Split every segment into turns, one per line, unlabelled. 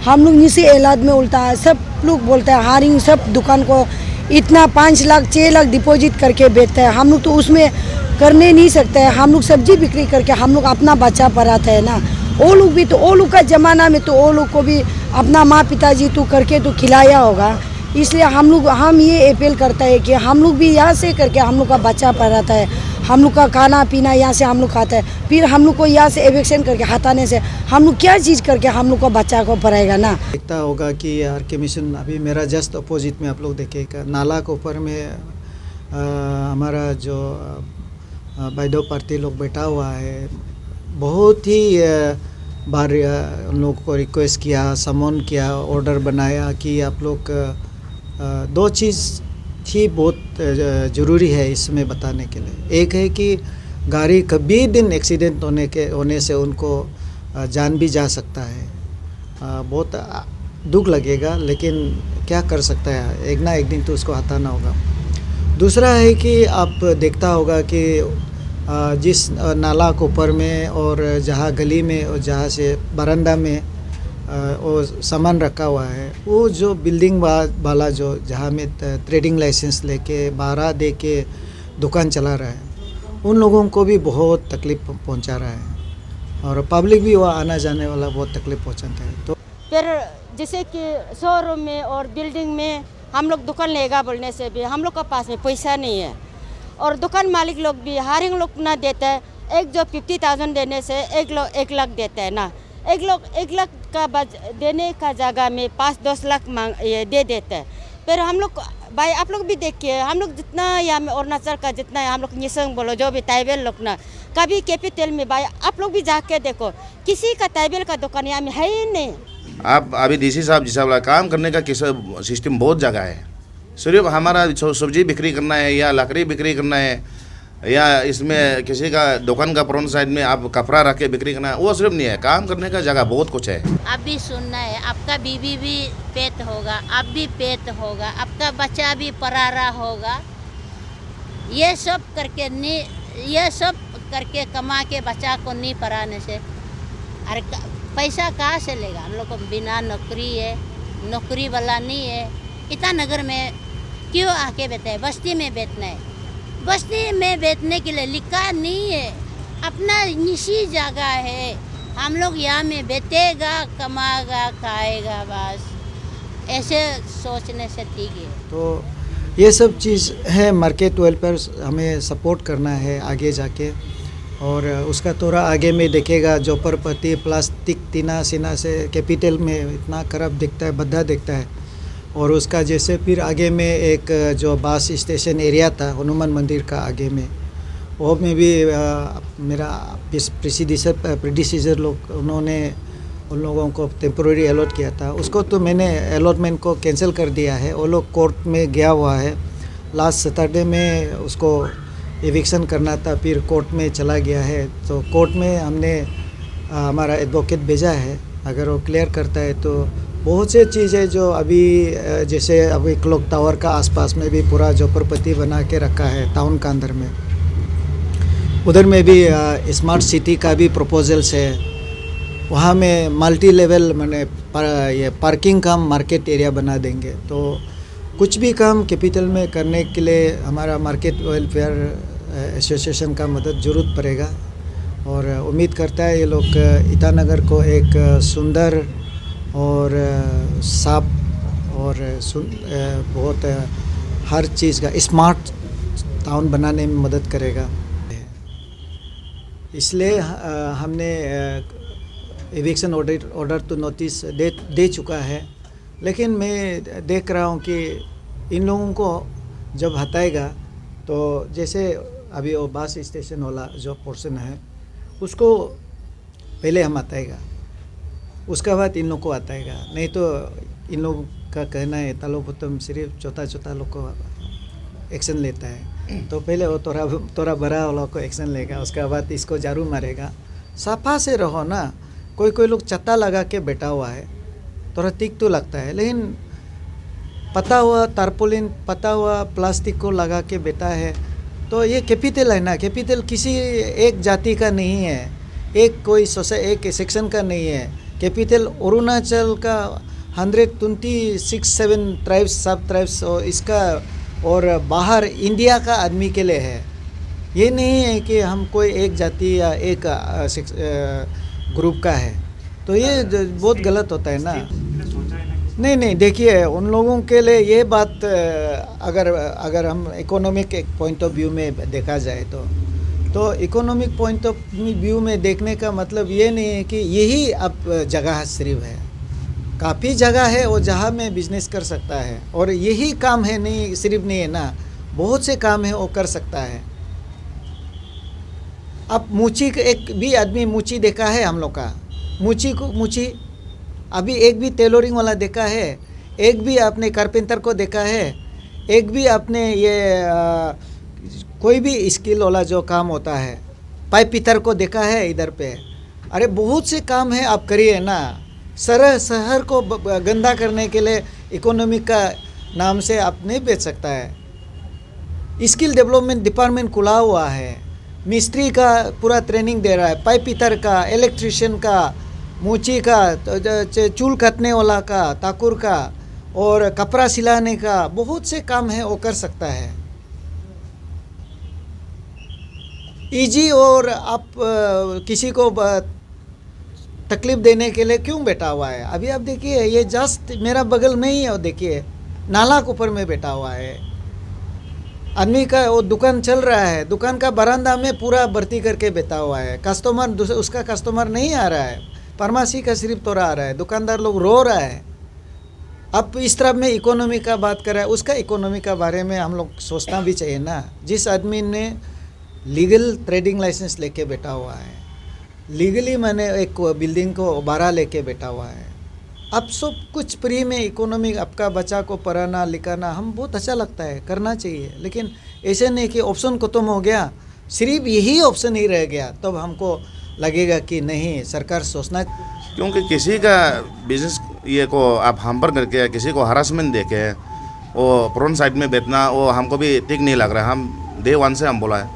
हम लोग इसी एलाद में उल्टा है। सब लोग बोलते हैं हारिंग सब दुकान को इतना 5 लाख 6 लाख डिपॉजिट करके बेचते हैं। हम लोग तो उसमें करने नहीं सकते हैं। हम लोग सब्जी बिक्री करके हम लोग अपना बच्चा पढ़ाते हैं ना। वो लोग भी तो वो लोग का ज़माना में तो वो लोग को भी अपना माँ पिताजी तो करके तो खिलाया होगा। इसलिए हम ये अपील करते हैं कि हम लोग भी यहाँ से करके हम लोग का बच्चा पढ़ाता है। हम लोग का खाना पीना यहाँ से हम लोग खाते हैं। फिर हम लोग को यहाँ से एविक्शन करके हटाने से हम लोग क्या चीज़ करके हम लोग को बच्चा को पढ़ाएगा ना।
देखता होगा कि आर के मिशन अभी मेरा जस्ट अपोजिट में आप लोग देखेगा, नाला के ऊपर में हमारा जो बैदो पार्टी लोग बैठा हुआ है। बहुत ही बार उन लोगों को रिक्वेस्ट किया, समन किया, ऑर्डर बनाया कि आप लोग 2 चीज़ थी बहुत ज़रूरी है इसमें बताने के लिए। एक है कि गाड़ी कभी दिन एक्सीडेंट होने से उनको जान भी जा सकता है। बहुत दुख लगेगा, लेकिन क्या कर सकता है, एक ना एक दिन तो उसको हटाना होगा। दूसरा है कि आप देखता होगा कि जिस नाला के ऊपर में और जहाँ गली में और जहाँ से बरामदा में वो सामान रखा हुआ है, वो जो बिल्डिंग वाला जो जहाँ में ट्रेडिंग लाइसेंस लेके 12 दे के दुकान चला रहा है, उन लोगों को भी बहुत तकलीफ़ पहुंचा रहा है और पब्लिक भी वहाँ आना जाने वाला बहुत तकलीफ़ पहुंचाता है। तो
फिर जैसे कि शोरूम में और बिल्डिंग में हम लोग दुकान लेगा बोलने से भी हम लोग के पास में पैसा नहीं है और दुकान मालिक लोग भी हारिंग लोग ना देते हैं। एक जो 50,000 देने से 1 लाख देते हैं ना। 1 लाख का देने का जगह में 5-10 लाख ये दे देते हैं। फिर हम लोग भाई आप लोग भी देखिए, हम लोग जितना यहाँ में अरुणाचल का जितना है, हम लोग निसंग बोलो जो भी ताइबेल लोग ना, कभी कैपिटल में भाई आप लोग भी जाके देखो, किसी का ताइबेल का दुकान यहाँ में है ही नहीं।
आप अभी डीसी साहब जैसा बोला, काम करने का सिस्टम बहुत जगह है। सिर्फ हमारा सब्जी बिक्री करना है या लकड़ी बिक्री करना है या इसमें किसी का दुकान का फ्रंट साइड में आप कपड़ा रख के बिक्री करना है, वो सिर्फ नहीं है। काम करने का जगह बहुत कुछ है।
आप भी सुनना है, आपका बीवी भी पेट होगा, आप भी पेट होगा, आपका बच्चा भी परारा होगा। ये सब करके कमा के बच्चा को नहीं पढ़ाने से अरे पैसा कहाँ से लेगा। हम लोग को बिना नौकरी है, नौकरी वाला नहीं है। ईटानगर में क्यों आके बैठे हैं? बस्ती में बैठना है। बस्ती में बैठने के लिए लिखा नहीं है, अपना निजी जगह है। हम लोग यहाँ में बैठेगा, कमाएगा, खाएगा, बस ऐसे सोचने से ठीक है।
तो ये सब चीज़ है, मार्केट वेलफेयर हमें सपोर्ट करना है आगे जाके। और उसका थोड़ा आगे में देखेगा, जोपरपति प्लास्टिक टीना सीना से कैपिटल में इतना खराब दिखता है, भद्दा दिखता है। और उसका जैसे फिर आगे में एक जो बस स्टेशन एरिया था हनुमान मंदिर का आगे में, वो में भी मेरा प्रेडिसेसर लोग उन्होंने उन लोगों को टेम्पोरेरी अलॉट किया था। उसको तो मैंने अलॉटमेंट को कैंसिल कर दिया है। वो लोग कोर्ट में गया हुआ है। लास्ट सैटरडे में उसको एविक्शन करना था, फिर कोर्ट में चला गया है। तो कोर्ट में हमने हमारा एडवोकेट भेजा है। अगर वो क्लियर करता है तो बहुत से चीज़ें जो अभी जैसे अभी क्लॉक टावर का आसपास में भी पूरा जोपरपति बना के रखा है टाउन का अंदर में, उधर में भी स्मार्ट सिटी का भी प्रपोजल्स है। वहाँ में मल्टी लेवल मैंने ये पार्किंग का मार्केट एरिया बना देंगे। तो कुछ भी काम कैपिटल में करने के लिए हमारा मार्केट वेलफेयर एसोसिएशन का मदद ज़रूरत पड़ेगा। और उम्मीद करता है ये लोग ईटानगर को एक सुंदर और साफ और बहुत हर चीज़ का स्मार्ट टाउन बनाने में मदद करेगा। इसलिए हमने एविक्शन ऑर्डर तो नोटिस दे चुका है। लेकिन मैं देख रहा हूँ कि इन लोगों को जब हटाएगा तो जैसे अभी वो बस स्टेशन वाला जो पोर्शन है उसको पहले हम हटाएगा, उसका बाद इन लोग को हटाएगा। नहीं तो इन लोग का कहना है तालोपुतम सिर्फ छोटा लोग को एक्शन लेता है। तो पहले वो तोरा बड़ा वाला को एक्शन लेगा, उसके बाद इसको झाड़ू मारेगा। सफा से रहो ना। कोई लोग छत्ता लगा के बैठा हुआ है, थोड़ा ठीक तो लगता है, लेकिन पता हुआ तारपोलिन पता हुआ प्लास्टिक को लगा के बैठा है। तो ये कैपिटल है ना, कैपिटल किसी एक जाति का नहीं है, एक कोई एक सेक्शन का नहीं है। कैपिटल अरुणाचल का 126-7 ट्राइब्स सब ट्राइब्स और इसका और बाहर इंडिया का आदमी के लिए है। ये नहीं है कि हम कोई एक जाति या एक ग्रुप का है, तो ये बहुत गलत होता है ना। नहीं देखिए, उन लोगों के लिए ये बात अगर हम इकोनॉमिक पॉइंट ऑफ व्यू में देखा जाए तो इकोनॉमिक पॉइंट ऑफ व्यू में देखने का मतलब ये नहीं है कि यही अब जगह सिर्फ है। काफ़ी जगह है वो जहाँ में बिजनेस कर सकता है, और यही काम है, नहीं सिर्फ नहीं है ना, बहुत से काम है वो कर सकता है। अब मूची एक भी आदमी मूची देखा है हम लोग का? मूची अभी एक भी टेलरिंग वाला देखा है? एक भी आपने कारपेंटर को देखा है? एक भी आपने ये कोई भी स्किल वाला जो काम होता है पाइप पिटर को देखा है इधर पे? अरे बहुत से काम है, आप करिए ना। शहर को गंदा करने के लिए इकोनॉमिक का नाम से आप नहीं बेच सकता है। स्किल डेवलपमेंट डिपार्टमेंट खुला हुआ है, मिस्त्री का पूरा ट्रेनिंग दे रहा है, पाइप पिटर का, इलेक्ट्रिशियन का, मूची का, चूल काटने वाला का, ताकुर का, और कपड़ा सिलाने का, बहुत से काम है वो कर सकता है इजी। और आप किसी को तकलीफ देने के लिए क्यों बैठा हुआ है? अभी आप देखिए, ये जस्ट मेरा बगल में ही है, और देखिए नाला के ऊपर में बैठा हुआ है आदमी का। वो दुकान चल रहा है, दुकान का बरामदा में पूरा भर्ती करके बैठा हुआ है। कस्टमर उसका कस्टमर नहीं आ रहा है, फार्मेसी का सिर्फ तोड़ा आ रहा है, दुकानदार लोग रो रहा है। अब इस तरफ में इकोनॉमी का बात कर रहा है, उसका इकोनॉमी का बारे में हम लोग सोचना भी चाहिए ना। जिस आदमी ने लीगल ट्रेडिंग लाइसेंस लेके बैठा हुआ है, लीगली मैंने एक बिल्डिंग को भाड़ा लेके बैठा हुआ है, अब सब कुछ फ्री में इकोनॉमी, आपका बच्चा को पढ़ाना लिखाना हम बहुत अच्छा लगता है, करना चाहिए। लेकिन ऐसे नहीं कि ऑप्शन खत्म हो गया, सिर्फ यही ऑप्शन ही रह गया, तब हमको लगेगा कि नहीं, सरकार सोचना।
क्योंकि किसी का बिजनेस ये को आप हैम्पर करके, किसी को हरासमेंट दे के वो फ्रंट साइड में बेचना, वो हमको भी ठीक नहीं लग रहा है। हम डे 1 से हम बोला है,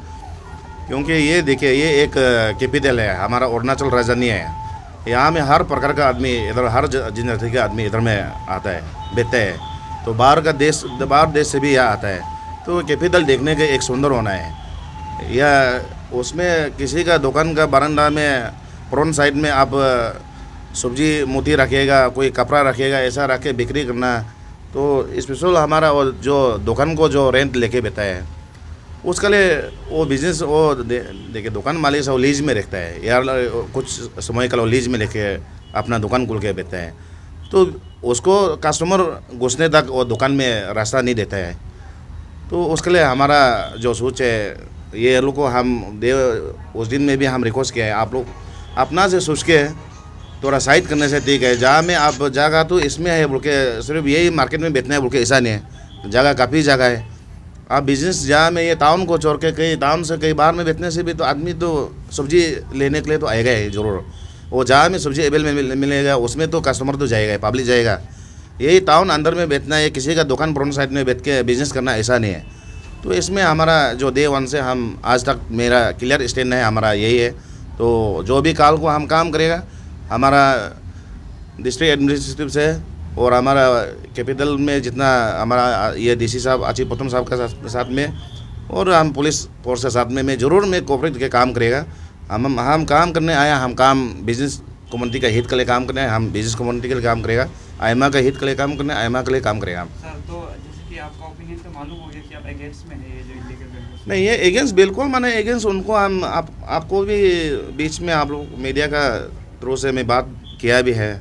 क्योंकि ये देखिए, ये एक कैपिटल है, हमारा अरुणाचल राजधानी है। यहाँ में हर प्रकार का आदमी इधर, हर जनजाति का आदमी इधर में आता है, बेचता है। तो बाहर देश से भी यहाँ आता है। तो कैपिटल देखने के एक सुंदर होना है, या उसमें किसी का दुकान का बरामदा में फ्रंट साइड में आप सब्जी मोती रखिएगा, कोई कपड़ा रखिएगा, ऐसा रख के बिक्री करना, तो स्पेशल हमारा वो जो दुकान को जो रेंट लेके बेचता है उसके लिए वो बिज़नेस, वो देखिए दुकान मालिक से वो लीज में रखता है, यार कुछ समय का लीज में लेके अपना दुकान खोल के बेचता है। तो उसको कस्टमर घुसने तक वो दुकान में रास्ता नहीं देता है। तो उसके लिए हमारा जो सोच है, ये लोग को हम उस दिन में भी हम रिक्वेस्ट किया है, आप लोग अपना से सोच के थोड़ा साइड करने से ठीक है। जहाँ में आप जगह तो इसमें है बोल के सिर्फ यही मार्केट में बेचना है बोल के ऐसा नहीं है, जगह काफ़ी जगह है। आप बिज़नेस जहाँ में ये टाउन को छोड़ के कहीं टाउन से कहीं बाहर में बेचने से भी तो आदमी तो सब्जी लेने के लिए तो आएगा ही ज़रूर। वो जहाँ में सब्जी अवेलेबल मिलेगा उसमें तो कस्टमर तो जाएगा, पब्लिक जाएगा। यही टाउन अंदर में बेचना है, किसी का दुकान फ्रंट साइड में बेच के बिज़नेस करना ऐसा नहीं है। तो इसमें हमारा जो डे 1 से हम आज तक मेरा क्लियर स्टैंड है, हमारा यही है। तो जो भी काल को हम काम करेगा, हमारा डिस्ट्रिक्ट एडमिनिस्ट्रेटिव से और हमारा कैपिटल में जितना हमारा ये डीसी साहब आची प्रथम साहब का साथ में, और हम पुलिस फोर्स के साथ में मैं ज़रूर मैं कोऑपरेट के काम करेगा। हम काम करने आया, हम काम बिजनेस कम्युनिटी का हित के लिए काम करने आए, हम बिजनेस कम्युनिटी के लिए काम करेगा, आयमा का हित के लिए काम करने, आयमा के लिए काम करेगा हम।
सर, तो जैसे कि आपका ओपिनियन तो मालूम हो गया कि आप अगेंस्ट में है ये जो इलीगल बिजनेस।
नहीं, ये अगेंस्ट बिल्कुल माने अगेंस्ट उनको हम आपको भी बीच में आप लोग मीडिया का थ्रू से मैं बात किया भी है।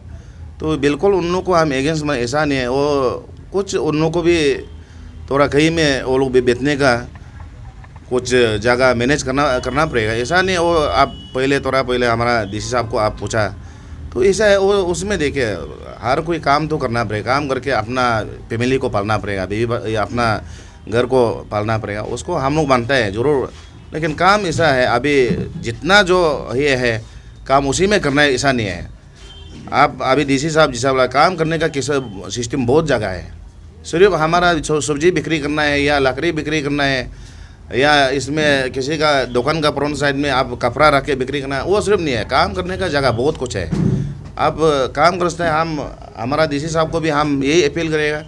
तो बिल्कुल उन लोगों को हम एजेंट्स में ऐसा नहीं है, वो कुछ उन लोगों को भी थोड़ा कहीं में वो लोग भी बेचने का कुछ जगह मैनेज करना पड़ेगा, ऐसा नहीं है। वो आप पहले हमारा डीसी साहब को आप पूछा तो ऐसा है, वो उसमें देखिए हर कोई काम तो करना पड़ेगा, काम करके अपना फैमिली को पालना पड़ेगा, बीवी अपना घर को पालना पड़ेगा, उसको हम लोग मानते हैं ज़रूर। लेकिन काम ऐसा है, अभी जितना जो ये है काम उसी में करना है, ऐसा नहीं है। आप अभी डीसी साहब जिस वाला काम करने का किस सिस्टम बहुत जगह है। सिर्फ हमारा सब्जी बिक्री करना है या लकड़ी बिक्री करना है या इसमें किसी का दुकान का फ्रंट साइड में आप कपड़ा रख के बिक्री करना है, वो सिर्फ नहीं है। काम करने का जगह बहुत कुछ है। आप काम करते हैं, हम हमारा डीसी साहब को भी हम यही अपील करेगा,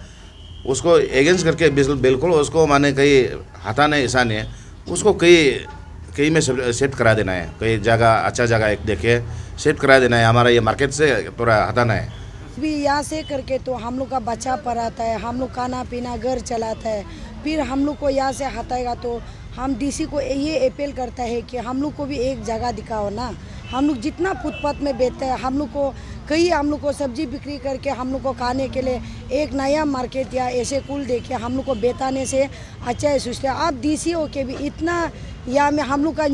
उसको अगेंस्ट करके बिल्कुल उसको माने कहीं हटाना ऐसा नहीं है, उसको कहीं में शिफ्ट करा देना है, कहीं जगह अच्छा जगह एक देखे शिफ्ट करा देना है, हमारा ये मार्केट से थोड़ा हटाना है।
भी यहाँ से करके तो हम लोग का बच्चा पढ़ाता है, हम लोग खाना पीना घर चलाता है, फिर हम लोग को यहाँ से हटाएगा तो हम डीसी को ये अपील करता है कि हम लोग को भी एक जगह दिखाओ ना। हम लोग जितना फुटपाथ में बेचते हैं, हम लोग को कहीं हम लोग को सब्जी बिक्री करके हम लोग को खाने के लिए एक नया मार्केट या ऐसे कुल देके हम लोग को बेचाने से अच्छा है सोचते हैं। आप डीसी हो के भी इतना या में हम लोग का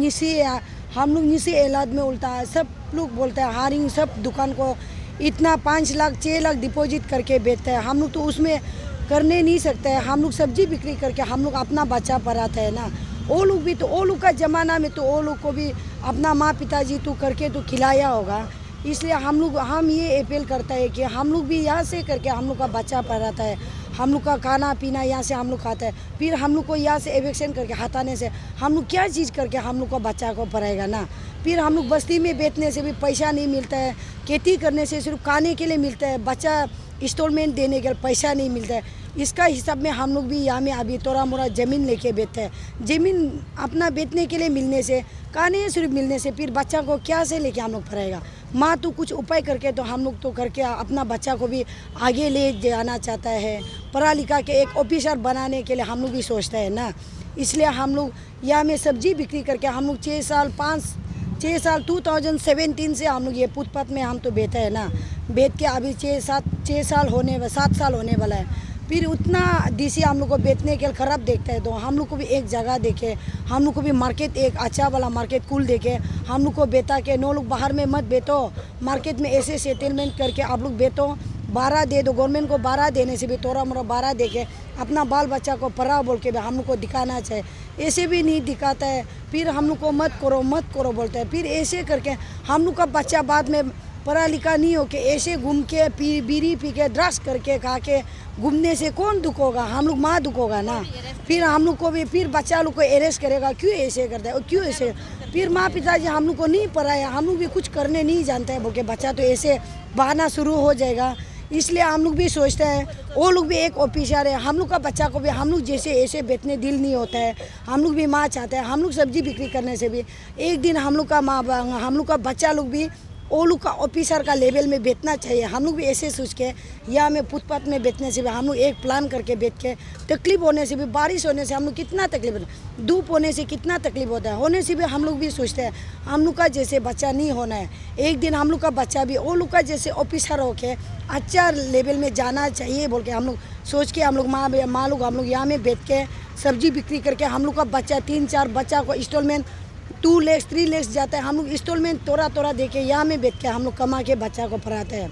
हम लोग निसी एलाद में उल्टा है, सब लोग बोलते हैं हारिंग सब दुकान को इतना 5 लाख 6 लाख डिपॉजिट करके बेचते हैं। हम लोग तो उसमें करने नहीं सकते हैं, हम लोग सब्जी बिक्री करके हम लोग अपना बच्चा पढ़ाते हैं ना। वो लोग भी तो वो लोग का ज़माना में तो वो लोग को भी अपना माँ पिताजी तो करके तो खिलाया होगा, इसलिए हम ये अपील करता है कि हम लोग भी यहाँ से करके हम लोग का बच्चा पढ़ाता है, हम लोग का खाना पीना यहाँ से हम लोग खाता है, फिर हम लोग को यहाँ से एविक्शन करके हटाने से हम लोग क्या चीज़ करके हम लोग का बच्चा को पढ़ाएगा ना। फिर हम लोग बस्ती में बेचने से भी पैसा नहीं मिलता है, खेती करने से सिर्फ खाने के लिए मिलता है, बच्चा इंस्टॉलमेंट देने के लिए पैसा नहीं मिलता है। इसका हिसाब में हम लोग भी यहाँ में अभी थोड़ा मोड़ा ज़मीन लेके बेचते हैं, ज़मीन अपना बेचने के लिए मिलने से खाने सिर्फ मिलने से फिर बच्चा को क्या से लेके हम लोग पढ़ाएगा। माँ तो कुछ उपाय करके तो हम लोग तो करके अपना बच्चा को भी आगे ले जाना चाहता है, पढ़ा लिखा के एक ऑफिसर बनाने के लिए हम लोग भी सोचते हैं ना। इसलिए हम लोग यहाँ में सब्जी बिक्री करके हम लोग 6 साल 2017 से हम लोग ये फुटपाथ में हम तो बेचते हैं ना, बेच के अभी 7 साल होने वाला है। फिर उतना डीसी हम लोग को बेचने के लिए खराब देखता है तो हम लोग को भी एक जगह देखे, हम लोग को भी मार्केट एक अच्छा वाला मार्केट कुल देखे, हम लोग को बेटा के नो लोग बाहर में मत बेचो, मार्केट में ऐसे सेटलमेंट करके आप लोग बेचो, 12 दे दो, गवर्नमेंट को 12 देने से भी थोड़ा मोड़ा 12 दे के अपना बाल बच्चा को पढ़ा बोल के भी हम लोग को दिखाना चाहिए। ऐसे भी नहीं दिखाता है, फिर हम लोग को मत करो बोलते हैं, फिर ऐसे करके हम लोग का बच्चा बाद में पढ़ा लिखा नहीं हो के ऐसे घूम के बीड़ी पी के ड्रग्स करके खा के घूमने से कौन दुख होगा, हम लोग माँ दुख होगा ना। फिर हम लोग को भी फिर बच्चा लोग को अरेस्ट करेगा, क्यों ऐसे करता है और क्यों ऐसे, फिर माँ पिताजी हम लोग को नहीं पढ़ाया, हम लोग भी कुछ करने नहीं जानते हैं बोल के बच्चा तो ऐसे बहाना शुरू हो जाएगा। इसलिए हम लोग भी सोचते हैं वो लोग भी एक ऑफिसर है, हम लोग का बच्चा को भी हम लोग जैसे ऐसे बेचने दिल नहीं होता है, हम लोग भी माँ चाहते हैं, हम लोग सब्जी बिक्री करने से भी एक दिन हम लोग का बच्चा लोग भी वो लोग का ऑफिसर का लेवल में बेचना चाहिए। हम लोग भी ऐसे सोच के या में फुटपाथ में बेचने से भी हम लोग एक प्लान करके बेच के, तकलीफ होने से भी, बारिश होने से हम लोग कितना तकलीफ होता है, धूप होने से कितना तकलीफ होता है, होने से भी हम लोग भी सोचते हैं हम लोग का जैसे बच्चा नहीं होना है, एक दिन हम लोग का बच्चा भी वो लोग का जैसे ऑफिसर होके अच्छा लेवल में जाना चाहिए बोल के हम लोग सोच के हम लोग माँ लोग हम लोग यहाँ में बेच के सब्जी बिक्री करके हम लोग का बच्चा 3-4 बच्चा को इंस्टॉलमेंट 2 लाख 3 लाख जाता है, हम लोग इंस्टॉलमेंट थोड़ा दे के यहाँ में बेच के हम लोग कमा के बच्चा को पढ़ाते हैं।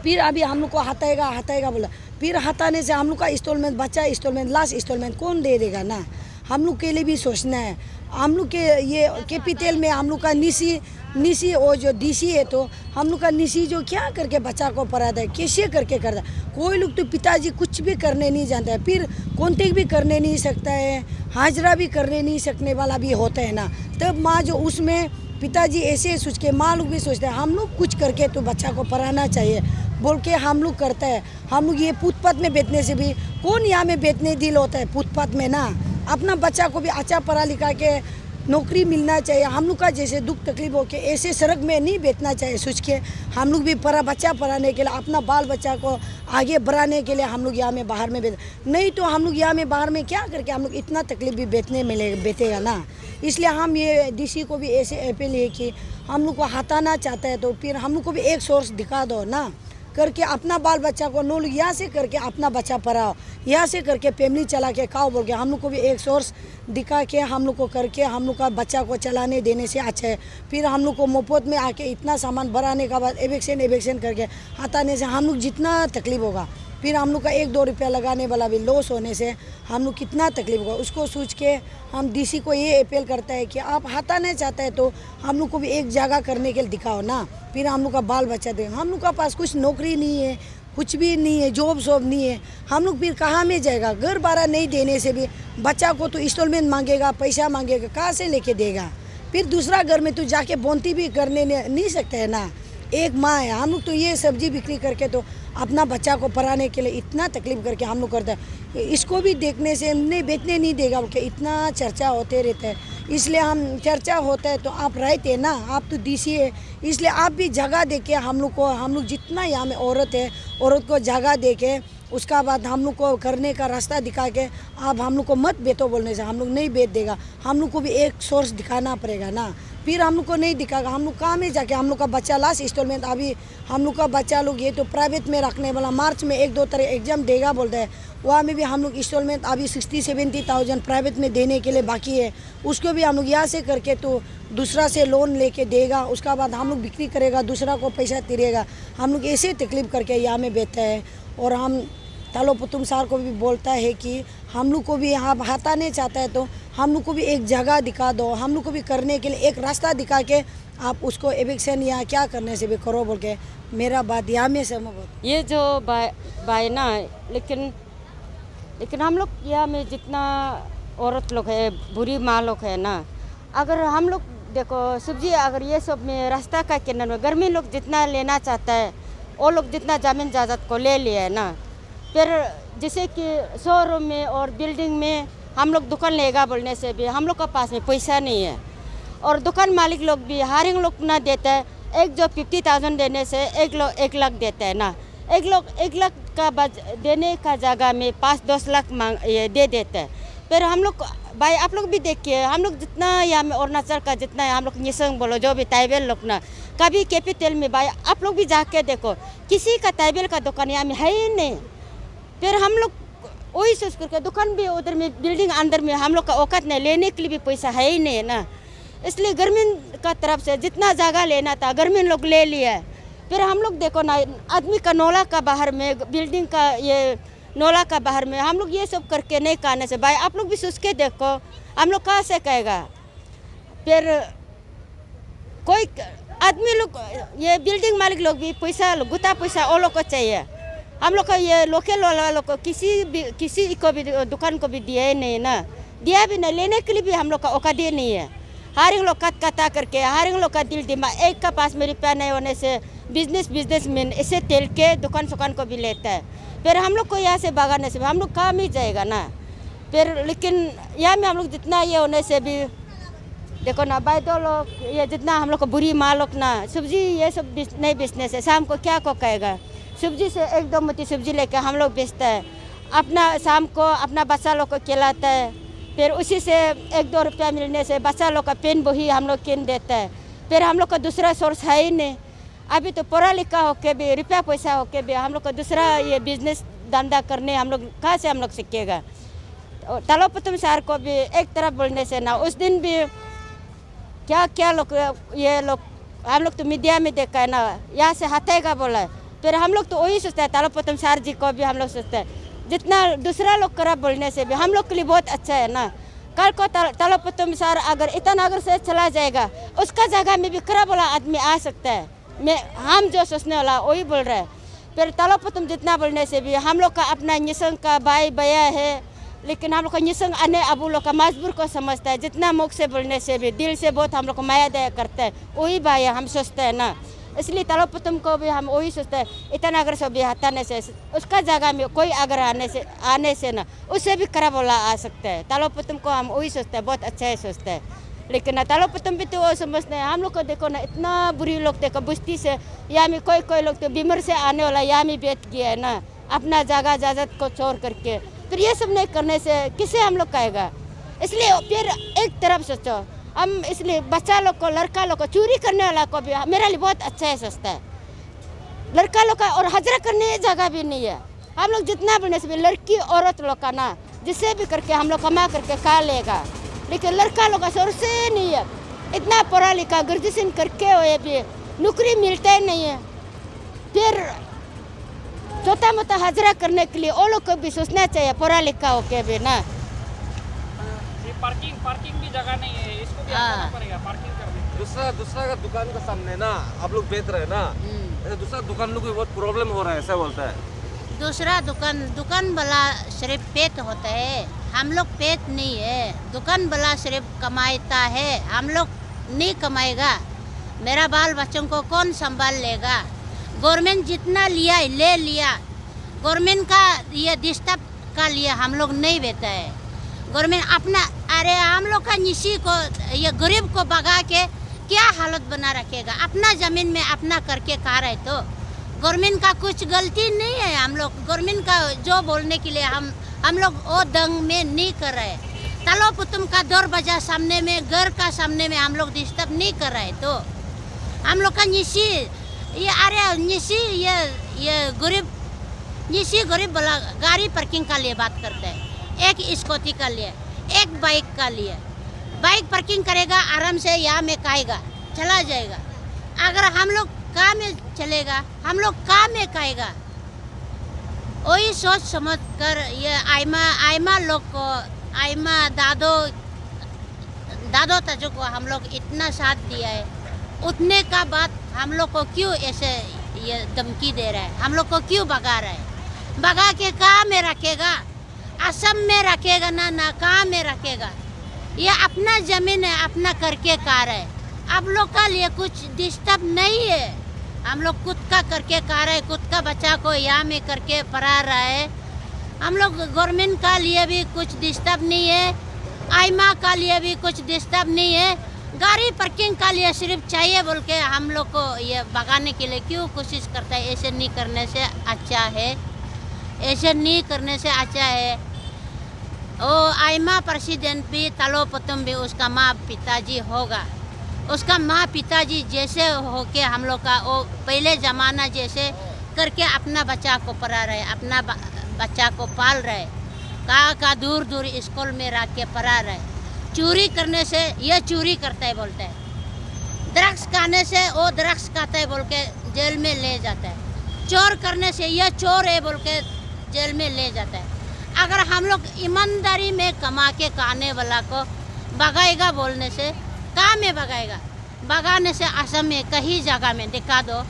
फिर अभी हम लोग को हटाएगा बोला, फिर हटाने से हम लोग का इंस्टॉलमेंट बच्चा इंस्टॉलमेंट लास्ट इंस्टॉलमेंट कौन दे देगा ना। हम लोग के लिए भी सोचना है, हम लोग के ये कैपिटल में हम लोग का निसी वो जो डीसी है तो हम लोग का निसी जो क्या करके बच्चा को पढ़ाता है, कैसे करके करता है। कोई लोग तो पिताजी कुछ भी करने नहीं जानता है, फिर कॉन्टेक्ट भी करने नहीं सकता है, हाजरा भी करने नहीं सकने वाला भी होता है ना। तब माँ जो उसमें पिताजी ऐसे सोच के माँ लोग भी सोचते हैं हम लोग कुछ करके तो बच्चा को पढ़ाना चाहिए बोल के हम लोग करते हैं। हम लोग ये फुटपाथ में बेचने से भी कौन यहाँ में बेचने दिल होता है फुटपाथ में ना। अपना बच्चा को भी अच्छा पढ़ा लिखा के नौकरी मिलना चाहिए, हम लोग का जैसे दुख तकलीफ हो के ऐसे सड़क में नहीं बेचना चाहिए सोच के हम लोग भी बच्चा पढ़ाने के लिए अपना बाल बच्चा को आगे बढ़ाने के लिए हम लोग यहाँ में बाहर में नहीं तो हम लोग यहाँ में बाहर में क्या करके हम लोग इतना तकलीफ भी बेचेगा ना। इसलिए हम ये डीसी को भी ऐसे अपील है कि हम लोग को हटाना चाहता है तो फिर हम लोग को भी एक सोर्स दिखा दो ना करके अपना बाल बच्चा को नो लोग यहाँ से करके अपना बच्चा पढ़ाओ, यहाँ से करके फैमिली चला के खाओ बोल के हम लोग को भी एक सोर्स दिखा के हम लोग को करके हम लोग का बच्चा को चलाने देने से अच्छा है। फिर हम लोग को मुफ्त में आके इतना सामान बढ़ाने का बाद एविक्शन करके हटाने से हम लोग जितना तकलीफ होगा, फिर हम लोग का 1-2 रुपया लगाने वाला भी लॉस होने से हम लोग कितना तकलीफ होगा, उसको सोच के हम डीसी को ये अपील करता है कि आप हटाना चाहते हैं तो हम लोग को भी एक जगह करने के लिए दिखाओ ना। फिर हम लोग का बाल बच्चा देंगे, हम लोग का पास कुछ नौकरी नहीं है, कुछ भी नहीं है, जॉब नहीं है, हम लोग फिर कहाँ में जाएगा। घर भाड़ा नहीं देने से भी बच्चा को तो इंस्टॉलमेंट मांगेगा, पैसा मांगेगा, कहाँ से लेके देगा। फिर दूसरा घर में तो जाके बोनती भी करने नहीं सकते है ना। एक माँ है, हम लोग तो ये सब्जी बिक्री करके तो अपना बच्चा को पढ़ाने के लिए इतना तकलीफ करके हम लोग करते हैं। इसको भी देखने से नहीं बेचने नहीं देगा बोल के इतना चर्चा होते रहते हैं, इसलिए हम चर्चा होता है तो आप रहते ना, आप तो डीसी है, इसलिए आप भी जगह दे के हम लोग जितना यहाँ में औरत है, औरत को जगह दे के उसका बाद हम लोग को करने का रास्ता दिखा के आप हम लोग को मत बेचो बोलने से हम लोग नहीं बेच देगा। हम लोग को भी एक सोर्स दिखाना पड़ेगा ना, फिर हम लोग को नहीं दिखाएगा। हम लोग कहाँ में जाके हम लोग का बच्चा लास्ट इंस्टॉलमेंट अभी हम लोग का बच्चा लोग ये तो प्राइवेट में रखने वाला मार्च में 1-2 तरह एग्जाम देगा बोलते हैं, वहाँ में भी हम लोग इंस्टॉलमेंट अभी 60-70,000 प्राइवेट में देने के लिए बाकी है, उसको भी हम लोग यहाँ से करके तो दूसरा से लोन लेके देगा, उसका बाद हम लोग बिक्री करेगा, दूसरा को पैसा तिरेगा। हम लोग ऐसे तकलीफ करके यहाँ में बेचते हैं। और हम तालो पुतुम सार को भी बोलता है कि हम लोग को भी यहाँ हटाने चाहता है तो हम लोग को भी एक जगह दिखा दो, हम लोग को भी करने के लिए एक रास्ता दिखा के आप उसको एविक्शन या क्या करने से भी करो बोल के मेरा बात यहाँ में समझ।
ये जो बाय ना, लेकिन हम लोग यहाँ में जितना औरत लोग है, बुरी माँ लोग है ना, अगर हम लोग देखो सब्जी अगर ये सब में रास्ता का किनारे में गर्मी लोग जितना लेना चाहता है वो लोग जितना ज़मीन जायदाद को ले लिया है ना, फिर जैसे कि शोरूम में और बिल्डिंग में हम लोग दुकान लेगा बोलने से भी हम लोग के पास में पैसा नहीं है, और दुकान मालिक लोग भी हायरिंग लोग ना देते हैं, एक जो 50,000 देने से 1 लाख देते हैं ना, 1 लाख का देने का जगह में 5-10 लाख ये दे देते हैं। फिर हम लोग भाई आप लोग भी देखिए, हम लोग जितना यहाँ में अरुणाचल का जितना है हम लोग निसंग बोलो जो भी ताइबेल लोग ना, कभी कैपिटल में भाई आप लोग भी जाके देखो किसी का ताइबेल का दुकान यहाँ में है ही नहीं। फिर हम लोग वही सोच करके दुकान भी उधर में बिल्डिंग अंदर में हम लोग का औकात नहीं, लेने के लिए भी पैसा है ही नहीं ना, इसलिए गर्मीन का तरफ से जितना जगह लेना था गर्मीन लोग ले लिया। फिर हम लोग देखो ना आदमी का नोला का बाहर में बिल्डिंग का ये नोला का बाहर में हम लोग ये सब करके नहीं कहने से भाई आप लोग भी सोच के देखो हम लोग कहाँ से कहेगा। फिर कोई आदमी लोग ये बिल्डिंग मालिक लोग भी पैसा गुता पैसा वो लोग को चाहिए, हम लोग को ये लोकल वाला लोग को किसी को भी दुकान को भी दिया ही नहीं ना, दिया भी नहीं, लेने के लिए भी हम लोग का औकात ही नहीं है। हारिंग लोग कता करके हारिंग लोग का दिल दिमाग एक का पास में रुपया नहीं होने से बिजनेस में इसे तेल के दुकान को भी लेता है। फिर हम लोग को यहाँ से भगाने से हम लोग काम ही जाएगा ना। फिर लेकिन यहाँ में हम लोग जितना ये होने से भी देखो ना भाई दो लोग ये जितना हम लोग को बुरी माँ लोग ना सब्जी ये सब नहीं बेचने से शाम को क्या को कहेगा, सब्जी से 1-2 मुट्ठी सब्जी लेके हम लोग बेचते हैं, अपना शाम को अपना बच्चा लोग को खिलाता है, फिर उसी से 1-2 रुपया मिलने से बच्चा लोग का पेन बही हम लोग किन देता है। फिर हम लोग का दूसरा सोर्स है ही नहीं, अभी तो पढ़ा लिखा होके भी रुपया पैसा होके भी हम लोग को दूसरा ये बिजनेस धंधा करने हम लोग कहाँ से हम लोग सीखेगा। तालो पुतुम सार को भी एक तरफ बोलने से ना, उस दिन भी क्या लोग ये लोग हम लोग तो मीडिया में देखा है ना यहाँ से हटेगा बोला है। फिर हम लोग तो वही सोचते हैं, तालो पुतुम सार जी को भी हम लोग सोचते हैं जितना दूसरा लोग करा बोलने से भी हम लोग के लिए बहुत अच्छा है ना। कल को तालो पुतुम सार अगर ईटानगर से चला जाएगा उसका जगह में भी खराब वाला आदमी आ सकता है, हम जो सोचने वाला वही बोल रहे हैं। फिर तालो पुतुम जितना बोलने से भी हम लोग का अपना निसंग का भाई भैया है, लेकिन हम लोग का निसंग अन्य अबू लोग का मजबूर को समझता है, जितना मुख से बोलने से भी दिल से बहुत हम लोग को माया दया करता है वही भाई हम सोचते हैं ना। इसलिए तालो पुतुम को भी हम वही सोचते हैं ईटानगर से भी हटाने से उसका जगह में कोई अगर आने से ना उससे भी खराब वाला आ सकता है। तालो पुतुम को हम वही सोचते हैं, बहुत अच्छा है सोचते हैं, लेकिन तालो पुतुम भी तो वो समझते हैं। हम लोग को देखो ना इतना बुरी लोग देखो बस्ती से यहाँ में कोई लोग तो बीमार से आने वाला यहाँ में बैठ गया है ना अपना जगह जायदाद को छोड़ करके। फिर ये सब नहीं करने से किसे हम लोग कहेगा। इसलिए फिर एक तरफ सोचो हम, इसलिए बच्चा लोग को लड़का लोग को चोरी करने वाला को भी मेरे लिए बहुत अच्छा है सोचता है लड़का लोग का, और हजरा करने की जगह भी नहीं है। हम लोग जितना बोलने से भी लड़की औरत लोग का ना जिससे भी करके हम लोग कमा करके खा लेगा, लेकिन लड़का लोग का सोर्स से नहीं है। इतना पढ़ा लिखा ग्रेजुएशन करके हुए भी नौकरी मिलता ही नहीं है। फिर छोटा मोटा हजरा करने के लिए वो लोग को भी सोचना चाहिए पढ़ा लिखा होके भी ना।
पार्किंग भी जगह नहीं है, इसको भी हटाना पड़ेगा पार्किंग करने।
दूसरा का दुकान का सामने ना आप लोग बेच रहे हैं ना, ऐसे दूसरा दुकान लोग को बहुत प्रॉब्लम हो रहा है ऐसा बोलता है।
दूसरा दुकान वाला सिर्फ पेट होता है, हम लोग पेट नहीं है। दुकान वाला सिर्फ कमाता है, हम लोग नहीं कमाएगा। मेरा बाल बच्चों को कौन संभाल लेगा? गवर्नमेंट जितना लिया ले लिया, गवर्नमेंट का ये डिस्टर्ब का लिए हम लोग नहीं देता है। गवर्नमेंट अपना, अरे हम लोग का निशी को, ये गरीब को भगा के क्या हालत बना रखेगा? अपना ज़मीन में अपना करके खा रहे तो गवर्नमेंट का कुछ गलती नहीं है। हम लोग गवर्नमेंट का जो बोलने के लिए हम लोग वो दंग में नहीं कर रहे। तलो पुतुम का दौर बजा सामने में, घर का सामने में हम लोग डिस्टर्ब नहीं कर रहे। तो हम लोग का निशी ये, अरे निशी ये गरीब बोला गाड़ी पार्किंग का लिए बात करते हैं, एक स्कूटी का लिए, एक बाइक का लिए। बाइक पार्किंग करेगा आराम से, यहाँ में खाएगा चला जाएगा। अगर हम लोग काम में चलेगा, हम लोग काम में खाएगा। वही सोच समझ कर ये आइमा लोग को, आइमा दादो ताजो को हम लोग इतना साथ दिया है, उतने का बात हम लोग को क्यों ऐसे ये धमकी दे रहा है? हम लोग को क्यों भगा रहा है? भगा के कहाँ में रखेगा? असम में रखेगा ना कहाँ में रखेगा? ये अपना ज़मीन है, अपना करके खा रहा है। आप लोग का लिए कुछ डिस्टर्ब नहीं है। हम लोग खुद का करके खा रहे, खुद का बच्चा को यहाँ में करके पढ़ा रहा है। हम लोग गवर्नमेंट का लिए भी कुछ डिस्टर्ब नहीं है, आइमा का लिए भी कुछ डिस्टर्ब नहीं है। गाड़ी पार्किंग का लिए सिर्फ चाहिए बोल के हम लोग को ये भगाने के लिए क्यों कोशिश करता है? ऐसे नहीं करने से अच्छा है, ऐसे नहीं करने से अच्छा है। ओ आइमा प्रेसिडेंट भी, तलो पुतुम भी उसका माँ पिताजी होगा, उसका माँ पिताजी जैसे होके हम लोग का वो पहले ज़माना जैसे करके अपना बच्चा को पढ़ा रहे, अपना बच्चा को पाल रहे, का दूर दूर स्कूल में रख के पढ़ा रहे। चोरी करने से ये चोरी करता है बोलता है, ड्रग्स खाने से वो ड्रग्स खाता है बोल के जेल में ले जाता है, चोर करने से ये चोर है बोल के जेल में ले जाता है। अगर हम लोग ईमानदारी में कमा के खाने वाला को भगाएगा बोलने से, कहाँ में भगाएगा? भगाने से असम में कहीं जगह में दिखा दो।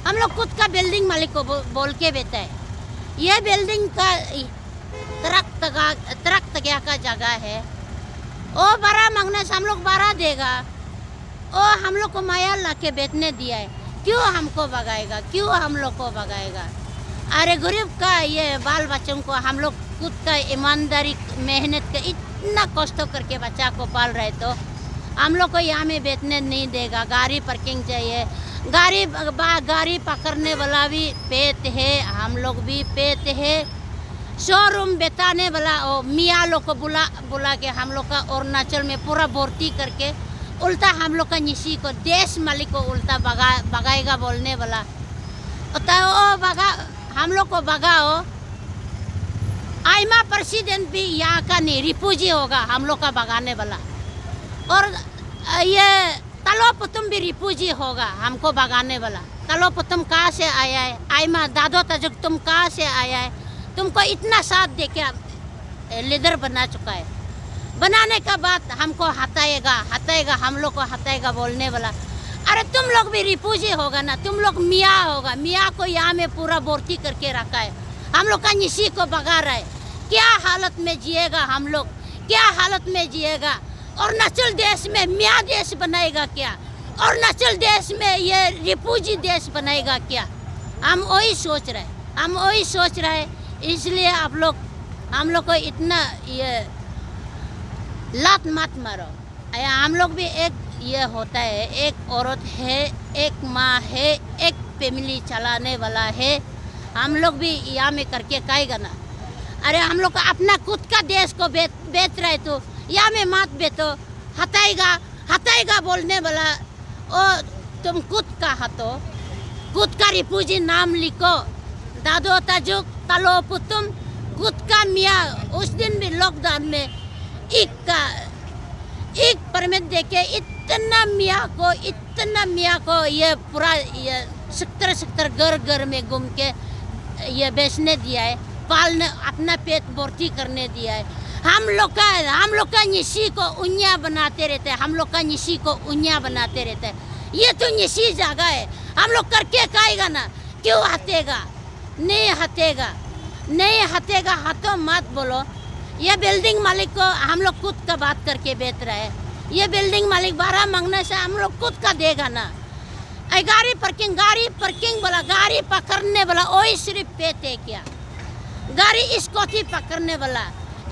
हम लोग खुद का बिल्डिंग मालिक को बोल के बेटा है, ये बिल्डिंग का तरक तगया का जगह है, वो बड़ा मांगने से हम लोग बड़ा देगा। वो हम लोग को माया ला के बेचने दिया है, क्यों हमको भगाएगा? क्यों हम लोग को भगाएगा? अरे गरीब का ये बाल बच्चों को हम लोग खुद का ईमानदारी मेहनत का इतना कष्ट करके बच्चा को पाल रहे, तो हम लोग को यहाँ में बेचने नहीं देगा। गाड़ी पार्किंग चाहिए, गाड़ी पकड़ने वाला भी पेट है, हम लोग भी पेट है। शोरूम बेचाने वाला ओ मियाँ लोग को बुला के हम लोग का अरुणाचल में पूरा भर्ती करके उल्टा हम लोग का निशी को, देश मालिक को उल्टा भगाएगा बोलने वाला होता है। वो हम लोग को भगाओ। आइमा प्रेसिडेंट भी यहाँ का नहीं, रिफ्यूजी होगा हम लोग का भगाने वाला। और ये तलो पुतुम भी रिफ्यूजी होगा हमको भगाने वाला। तलो पुतुम कहाँ से आया है? आइमा दादो तजुक तुम कहाँ से आया है? तुमको इतना साथ दे के लीडर बना चुका है, बनाने का बाद हमको हटाएगा हम लोग को हटाएगा बोलने वाला। अरे तुम लोग भी रिफ्यूजी होगा ना, तुम लोग मियाँ होगा, मियाँ को यहाँ में पूरा भर्ती करके रखा है, हम लोग का निशी को भगा रहा है। क्या हालत में जिएगा हम लोग, क्या हालत में जिएगा? अरुणाचल देश में मियाँ देश बनाएगा क्या? अरुणाचल देश में ये रिफ्यूजी देश बनाएगा क्या? हम वही सोच रहे हैं। इसलिए आप लोग हम लोग को इतना ये लात मत मारो। हम लोग भी एक ये होता है, एक औरत है, एक माँ है, एक फैमिली चलाने वाला है। हम लोग भी यहाँ में करके खाएगा ना। अरे हम लोग को अपना खुद का देश को बेच रहे तो यहाँ में मत बेचो, हटाएगा बोलने वाला। ओ तुम खुद का हटो, खुद का रिफ्यूजी नाम लिखो, दादो ताजुक तलो पुतुम, खुद का मियाँ। उस दिन भी लॉकडाउन में एक परमिट देके इतना मियाँ को ये पूरा ये 70 घर में घूम के ये बेचने दिया है, पालने अपना पेट भर्ती करने दिया है। हम लोग का निशी को उन्या बनाते रहते हैं, हम लोग का निशी को उन्या बनाते रहते हैं। ये तो निशी जगह है, हम लोग करके खाएगा ना, क्यों हटेगा? नहीं हटेगा, हटो मत बोलो। ये बिल्डिंग मालिक को हम लोग खुद का बात करके बेच रहे हैं। ये बिल्डिंग मालिक भाड़ा मांगने से हम लोग खुद का देगा ना। गाड़ी पार्किंग वाला, गाड़ी पकड़ने वाला वही सिर्फ पेट है क्या? गाड़ी स्कूटी पकड़ने वाला,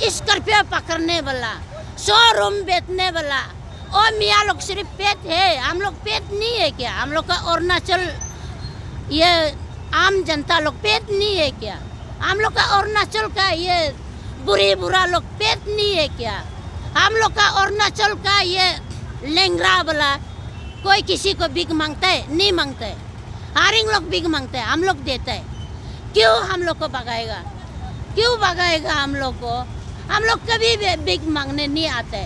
स्कॉर्पियो पकड़ने वाला, शोरूम बेचने वाला, ओ मियाँ लोग सिर्फ पेट है। हम लोग पेट नहीं है क्या? हम लोग का अरुणाचल ये आम जनता लोग पेट नहीं है क्या? हम लोग का अरुणाचल का ये बुरा लोग पेट नहीं है क्या? हम लोग का अरुणाचल का ये लेंगरा वाला कोई किसी को बिग मांगता है? नहीं मांगता है। हारिंग लोग बिग मांगते हैं, हम लोग देते हैं। क्यों हम लोग को भगाएगा? क्यों भगाएगा हम लोग को? हम लोग कभी भी बिग मांगने नहीं आते।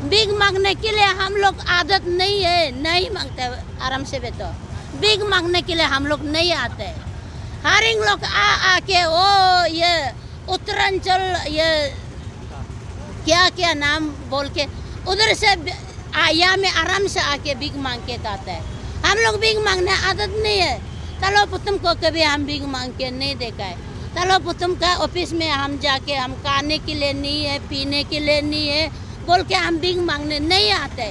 बिग मांगने के लिए हम लोग आदत नहीं है, नहीं मांगते आराम से बेटो। बिग मांगने के लिए हम लोग नहीं आते। हारिंग लोग आके ओ ये उत्तरांचल ये क्या क्या नाम बोल के उधर से यहाँ में आराम से आके बिग मांग के खाता है। हम लोग बिग मांगने आदत नहीं है। तलो पुतम को कभी हम बिग मांग के नहीं देखा है। तलो पुतम का ऑफिस में हम जाके हम खाने के लिए नहीं है, पीने के लिए नहीं है बोल के हम बिग मांगने नहीं आते।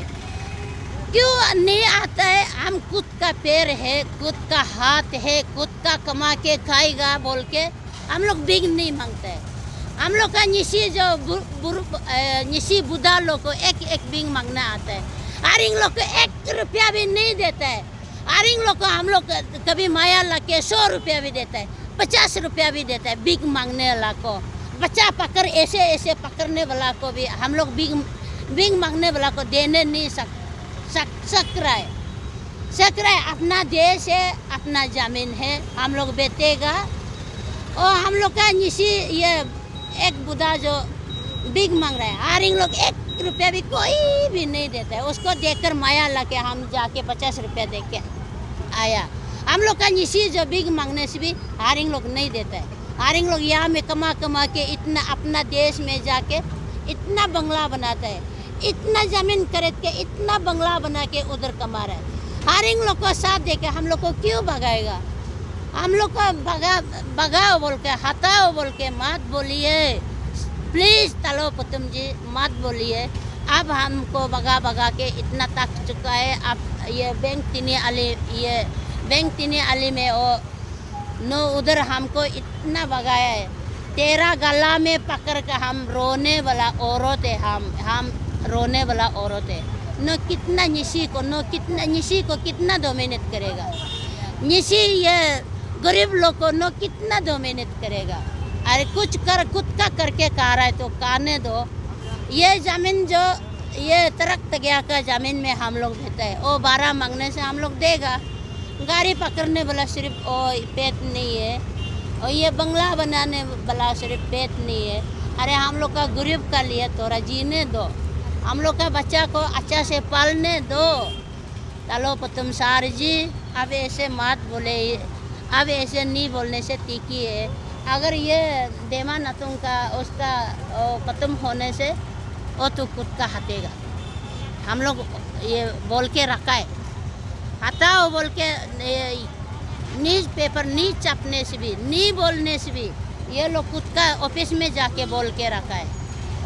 क्यों नहीं आता है? हम खुद का पैर है, खुद का हाथ है, खुद का कमा के खाएगा बोल के हम लोग बिग नहीं मांगते हैं। हम लोग का निशी जो निशी बुढ़ा लोग को एक बिग मांगना आता है। आरिंग लोग को 1 रुपया भी नहीं देता है। आरिंग लोग को हम लोग कभी माया लगे 100 रुपया भी देता है, 50 रुपया भी देता है बिग मांगने वाला को। बच्चा पकड़ ऐसे पकड़ने वाला को भी हम लोग बिग मांगने वाला को देने नहीं सक रहा है। अपना देश है, अपना ज़मीन है, हम लोग बेचेगा। और हम लोग का निशी ये एक बुढ़ा जो बिग मांग रहा है, हारिंग लोग 1 रुपया भी कोई भी नहीं देता है। उसको देखकर माया लगे हम जाके 50 रुपया दे के आया। हम लोग का निशी जो बिग मांगने से भी हारिंग लोग नहीं देता है। हारिंग लोग यहाँ में कमा के इतना अपना देश में जाके इतना बंगला बनाता है, इतना ज़मीन खरीद के इतना बंगला बना के उधर कमा रहा है। हारिंग लोग को साथ दे के हम लोग को क्यों भगाएगा? हम लोग को भगाओ बोल के, हटाओ बोल के मत बोलिए प्लीज़। तलो पुतम जी मत बोलिए। अब हमको भगा के इतना तक चुका है। अब ये बैंक तीनी अली में नो उधर हमको इतना भगाया है। तेरा गला में पकड़ के हम रोने वाला औरत है। हम रोने वाला औरत है। नो कितना निशी को कितना डोमिनेट करेगा? निशी ये गरीब लोग को नो कितना डोमिनेट करेगा? अरे कुछ खुद का करके खा रहा है तो खाने दो। ये ज़मीन जो ये तरक तगिया का ज़मीन में हम लोग देता है, वो 12 मांगने से हम लोग देगा। गाड़ी पकड़ने वाला सिर्फ ओ पेट नहीं है, और ये बंगला बनाने वाला सिर्फ पेट नहीं है। अरे हम लोग का गरीब का लिए थोड़ा जीने दो, हम लोग का बच्चा को अच्छा से पालने दो। चलो पुतम सार जी अब ऐसे मत बोले, अब ऐसे नहीं बोलने से तीखी है। अगर ये देमा नतुम का उसका खत्म होने से वो तो खुद का हटेगा। हम लोग ये बोल के रखा है, हटाओ बोल के। न्यूज़ पेपर नहीं छापने से भी, नहीं बोलने से भी ये लोग खुद का ऑफिस में जाके बोल के रखा है।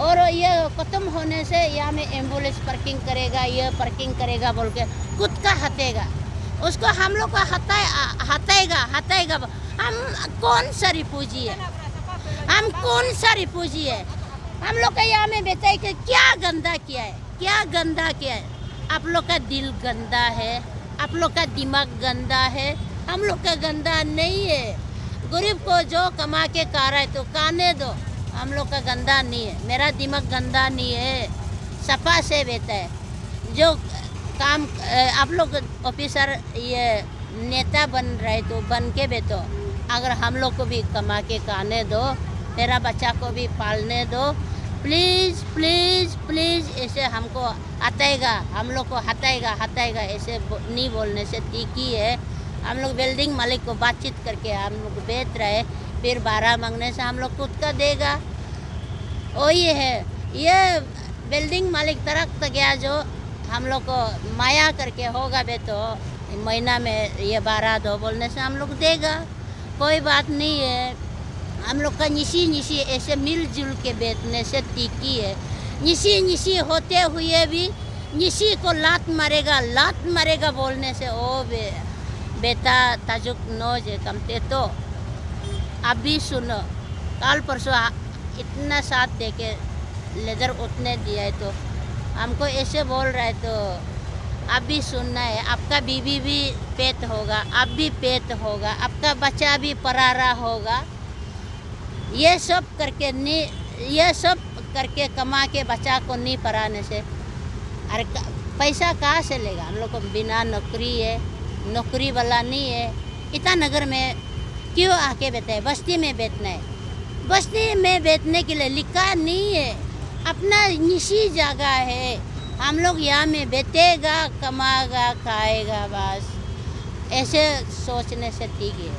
और ये खत्म होने से यहाँ में एम्बुलेंस पार्किंग करेगा, ये पार्किंग करेगा बोल के खुद का हटेगा। उसको हम लोग का हटाएगा। हम कौन सा रिफूजी है? हम कौन सा रिफूजी है? हम लोग का यहाँ में बताए कि क्या गंदा किया है? आप लोग का दिल गंदा है, आप लोग का दिमाग गंदा है, हम लोग का गंदा नहीं है। गरीब को जो कमा के खा रहा है तो खाने दो, हम लोग का गंदा नहीं है। मेरा दिमाग गंदा नहीं है, सफा से बेटा है। जो काम आप लोग ऑफिसर ये नेता बन रहे तो बन के बेटो, अगर हम लोग को भी कमा के खाने दो, मेरा बच्चा को भी पालने दो। प्लीज़ प्लीज़ प्लीज़ ऐसे हमको हटाएगा, हम लोग को हटाएगा ऐसे नहीं बोलने से तीखी है। हम लोग बिल्डिंग मालिक को बातचीत करके हम लोग बेच रहे, फिर 12 मांगने से हम लोग खुद का देगा। वही है ये बिल्डिंग मालिक तरक गया जो हम लोग को माया करके होगा बेटो, महीना में ये 12 दो बोलने से हम लोग देगा, कोई बात नहीं है। हम लोग का निशी ऐसे मिलजुल के बेचने से तीखी है। निशी होते हुए भी निशी को लात मारेगा बोलने से ओ बेटा ताजुक नोज कमते तो अभी सुनो कल परसों इतना साथ दे के लेदर उठने दिया है तो हमको ऐसे बोल रहा है तो अब भी सुनना है। आपका बीवी भी पेट होगा, आप भी पेट होगा, आपका बच्चा भी परारा होगा। ये सब करके कमा के बच्चा को नहीं पढ़ाने से अरे पैसा कहाँ से लेगा? हम लोग को बिना नौकरी है, नौकरी वाला नहीं है। इतना नगर में क्यों आके बैठे हैं? बस्ती में बैठना है। बस्ती में बैठने के लिए लिखा नहीं है, अपना निजी जगह है। हम लोग यहाँ में बैठेगा, कमाएगा, खाएगा, बस ऐसे सोचने से ठीक है।